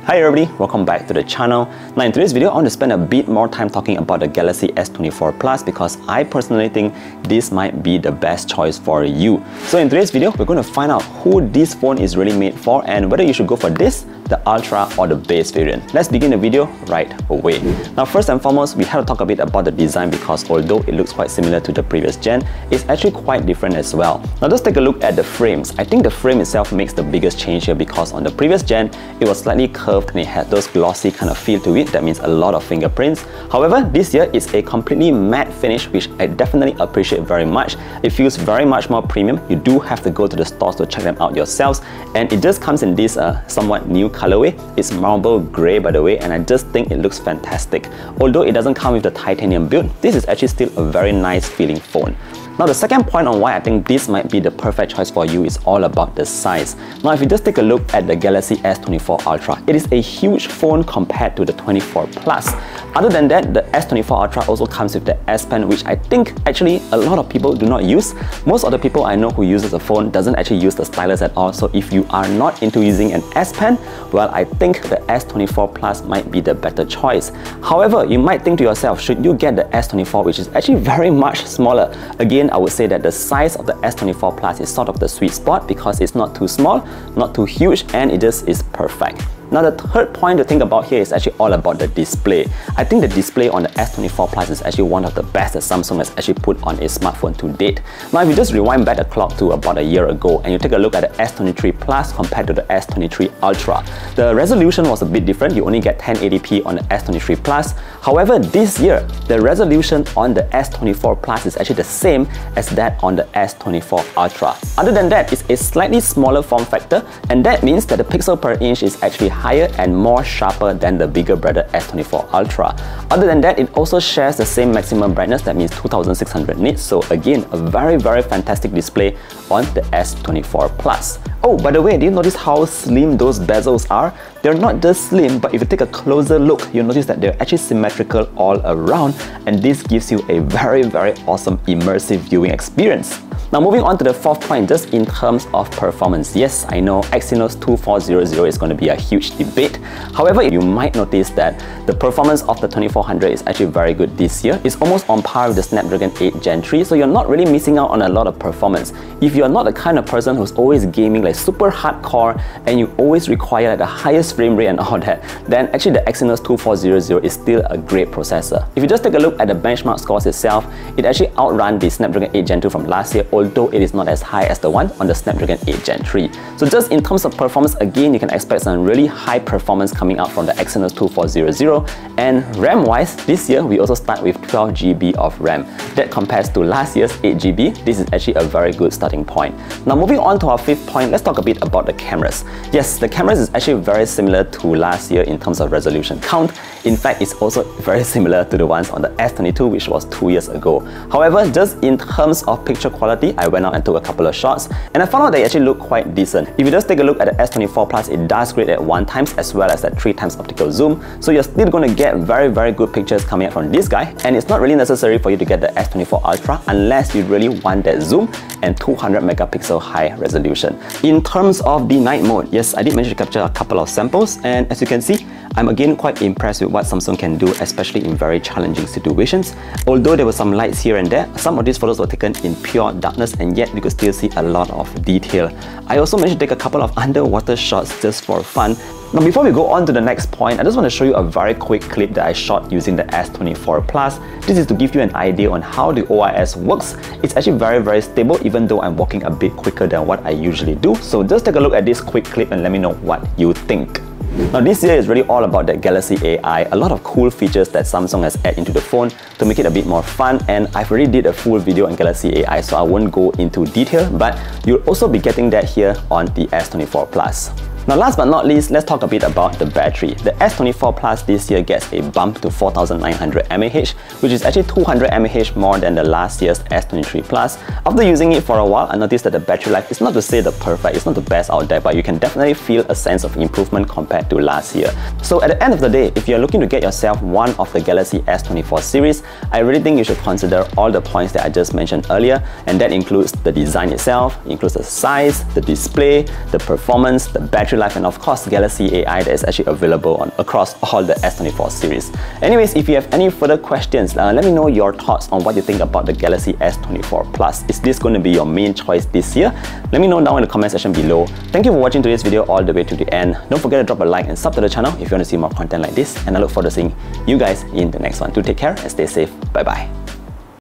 Hi everybody, welcome back to the channel. Now in today's video, I want to spend a bit more time talking about the Galaxy S24 Plus because I personally think this might be the best choice for you. So in today's video, we're going to find out who this phone is really made for and whether you should go for this, the Ultra or the base variant. Let's begin the video right away. Now first and foremost, we have to talk a bit about the design because although it looks quite similar to the previous gen, it's actually quite different as well. Now let's take a look at the frames. I think the frame itself makes the biggest change here because on the previous gen, it was slightly curved and it had those glossy kind of feel to it. That means a lot of fingerprints. However, this year it's a completely matte finish, which I definitely appreciate very much. It feels very much more premium. You do have to go to the stores to check them out yourselves, and it just comes in this somewhat new colorway. It's marble grey by the way, and I just think it looks fantastic. Although it doesn't come with the titanium build, this is actually still a very nice feeling phone. Now the second point on why I think this might be the perfect choice for you is all about the size. Now if you just take a look at the Galaxy S24 Ultra, it is a huge phone compared to the 24 Plus. Other than that, the S24 Ultra also comes with the S Pen, which I think actually a lot of people do not use. Most of the people I know who uses the phone doesn't actually use the stylus at all, so if you are not into using an S Pen, well, I think the S24 Plus might be the better choice. However, you might think to yourself, should you get the S24, which is actually very much smaller? Again, I would say that the size of the S24 Plus is sort of the sweet spot because it's not too small, not too huge, and it just is perfect. Now the third point to think about here is actually all about the display. I think the display on the S24 Plus is actually one of the best that Samsung has actually put on a smartphone to date. Now if you just rewind back the clock to about a year ago and you take a look at the S23 Plus compared to the S23 Ultra, the resolution was a bit different. You only get 1080p on the S23 Plus. However, this year, the resolution on the S24 Plus is actually the same as that on the S24 Ultra. Other than that, it's a slightly smaller form factor, and that means that the pixel per inch is actually higher and more sharper than the bigger brother S24 Ultra. Other than that, it also shares the same maximum brightness, that means 2600 nits. So again, a very fantastic display on the S24 Plus. Oh, by the way, did you notice how slim those bezels are? They're not just slim, but if you take a closer look, you'll notice that they're actually symmetrical all around, and this gives you a very awesome immersive viewing experience. Now moving on to the fourth point, just in terms of performance. Yes, I know Exynos 2400 is going to be a huge debate. However, you might notice that the performance of the 2400 is actually very good this year. It's almost on par with the Snapdragon 8 Gen 3, so you're not really missing out on a lot of performance. If you're not the kind of person who's always gaming like super hardcore and you always require like the highest frame rate and all that, then actually the Exynos 2400 is still a great processor. If you just take a look at the benchmark scores itself, it actually outran the Snapdragon 8 Gen 2 from last year, although it is not as high as the one on the Snapdragon 8 Gen 3. So just in terms of performance, again, you can expect some really high performance coming out from the Exynos 2400. And RAM-wise, this year we also start with 12 GB of RAM. That compares to last year's 8 GB. This is actually a very good starting point. Now moving on to our fifth point, let's talk a bit about the cameras. Yes, the cameras is actually very similar to last year in terms of resolution count. In fact, it's also very similar to the ones on the S22, which was 2 years ago. However, just in terms of picture quality, I went out and took a couple of shots and I found out they actually look quite decent. If you just take a look at the S24 Plus, it does great at 1x as well as at 3x optical zoom. So you're still going to get very good pictures coming out from this guy, and it's not really necessary for you to get the S24 Ultra unless you really want that zoom and 200 megapixel high resolution. In terms of the night mode, yes, I did manage to capture a couple of samples, and as you can see, I'm again quite impressed with what Samsung can do, especially in very challenging situations. Although there were some lights here and there, some of these photos were taken in pure darkness and yet you could still see a lot of detail. I also managed to take a couple of underwater shots just for fun. Now before we go on to the next point, I just want to show you a very quick clip that I shot using the S24 Plus. This is to give you an idea on how the OIS works. It's actually very stable, even though I'm walking a bit quicker than what I usually do. So just take a look at this quick clip and let me know what you think. Now this year is really all about that Galaxy AI, a lot of cool features that Samsung has added into the phone to make it a bit more fun, and I've already did a full video on Galaxy AI, so I won't go into detail, but you'll also be getting that here on the S24 Plus. Now last but not least, let's talk a bit about the battery. The S24 Plus this year gets a bump to 4900 mAh, which is actually 200 mAh more than the last year's S23 Plus. After using it for a while, I noticed that the battery life is not to say the perfect, it's not the best out there, but you can definitely feel a sense of improvement compared to last year. So at the end of the day, if you're looking to get yourself one of the Galaxy S24 series, I really think you should consider all the points that I just mentioned earlier, and that includes the design itself, includes the size, the display, the performance, the battery battery life, and of course Galaxy AI that is actually available across all the S24 series. Anyways, if you have any further questions, let me know your thoughts on what you think about the Galaxy S24 Plus. Is this going to be your main choice this year? Let me know down in the comment section below. Thank you for watching today's video all the way to the end. Don't forget to drop a like and sub to the channel if you want to see more content like this, and I look forward to seeing you guys in the next one. Do take care and stay safe. Bye bye.